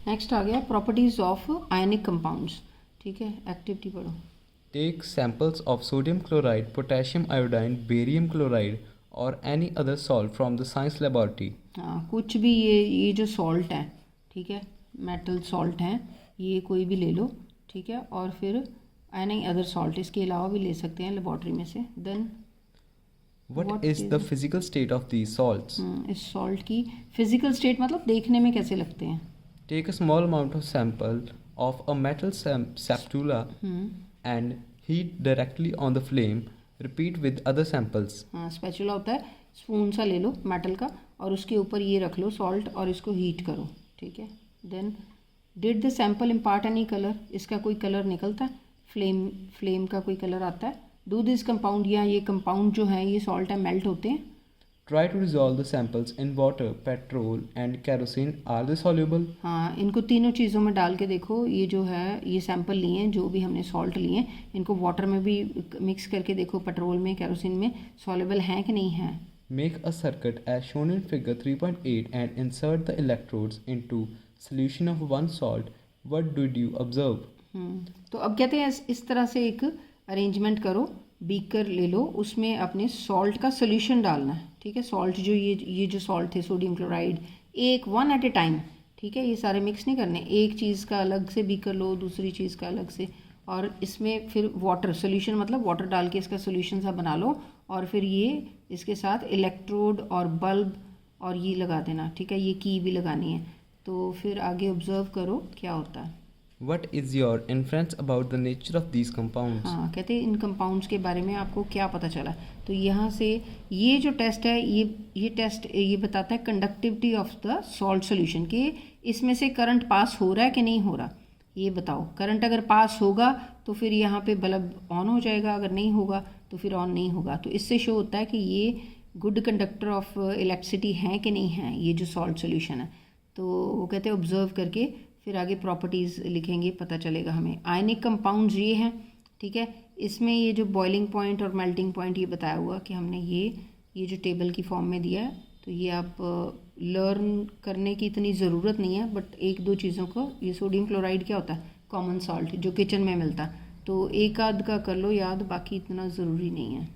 Next आ गया properties of ionic compounds. ठीक है, एक्टिविटी पढ़ो। Take samples of sodium chloride, potassium iodine, barium chloride or any other salt from the science laboratory. हाँ, कुछ भी ये जो सॉल्ट है, ठीक है, मेटल सॉल्ट हैं, ये कोई भी ले लो, ठीक है, और फिर एनी अदर सॉल्ट इसके अलावा भी ले सकते हैं लेबॉर्ट्री में से। Then What is the physical state of these salts? इस सॉल्ट की फिजिकल स्टेट मतलब देखने में कैसे लगते हैं। Take a small amount of sample of a metal spatula and heat directly on the flame. Repeat with other samples. हाँ, spatula होता है, स्पून सा ले लो मेटल का और उसके ऊपर ये रख लो सॉल्ट और इसको हीट करो। ठीक है, then did the sample impart any colour, इसका कोई कलर निकलता है, फ्लेम का कोई कलर आता है। डू दिस कंपाउंड, या ये कंपाउंड जो है ये सॉल्ट है मेल्ट होते हैं। Try to dissolve the samples in water, petrol and kerosene. Are they soluble? हाँ, इनको तीनों चीज़ों में डाल के देखो। ये जो है ये सैंपल लिए हैं, जो भी हमने सॉल्ट लिए हैं, इनको वाटर में भी मिक्स करके देखो, पेट्रोल में, केरोसिन में, सॉल्युबल हैं कि नहीं हैं। Make a circuit as shown in figure 3.8 and insert the electrodes into solution of one salt. What did you observe? तो अब कहते हैं इस तरह से एक अरेंजमेंट करो, बीकर ले लो, उसमें अपने सॉल्ट का सोल्यूशन डालना है। ठीक है, सॉल्ट जो ये जो सॉल्ट थे सोडियम क्लोराइड, एक वन एट ए टाइम। ठीक है, ये सारे मिक्स नहीं करने, एक चीज़ का अलग से बीकर लो, दूसरी चीज़ का अलग से, और इसमें फिर वाटर सोल्यूशन मतलब वाटर डाल के इसका सोल्यूशन सा बना लो, और फिर ये इसके साथ इलेक्ट्रोड और बल्ब और ये लगा देना। ठीक है, ये की भी लगानी है। तो फिर आगे ऑब्जर्व करो क्या होता है। What is your inference about the nature of these compounds? हाँ, कहते हैं इन कंपाउंड्स के बारे में आपको क्या पता चला। तो यहाँ से ये जो टेस्ट है, ये टेस्ट ये बताता है conductivity of the salt solution, कि इसमें से करंट पास हो रहा है कि नहीं हो रहा। ये बताओ, करंट अगर पास होगा तो फिर यहाँ पे बल्ब ऑन हो जाएगा, अगर नहीं होगा तो फिर ऑन नहीं होगा। तो इससे शो होता है कि ये गुड कंडक्टर ऑफ इलेक्ट्रिसिटी हैं कि नहीं है, ये जो सॉल्ट सोल्यूशन है। तो वो कहते हैं ऑब्जर्व करके फिर आगे प्रॉपर्टीज़ लिखेंगे, पता चलेगा हमें। आयनिक कंपाउंड्स ये हैं। ठीक है, इसमें ये जो बॉइलिंग पॉइंट और मेल्टिंग पॉइंट ये बताया हुआ कि हमने ये जो टेबल की फॉर्म में दिया है, तो ये आप लर्न करने की इतनी ज़रूरत नहीं है, बट एक दो चीज़ों को, ये सोडियम क्लोराइड क्या होता है, कॉमन सॉल्ट जो किचन में मिलता है, तो एक आध का कर लो याद, बाकी इतना ज़रूरी नहीं है।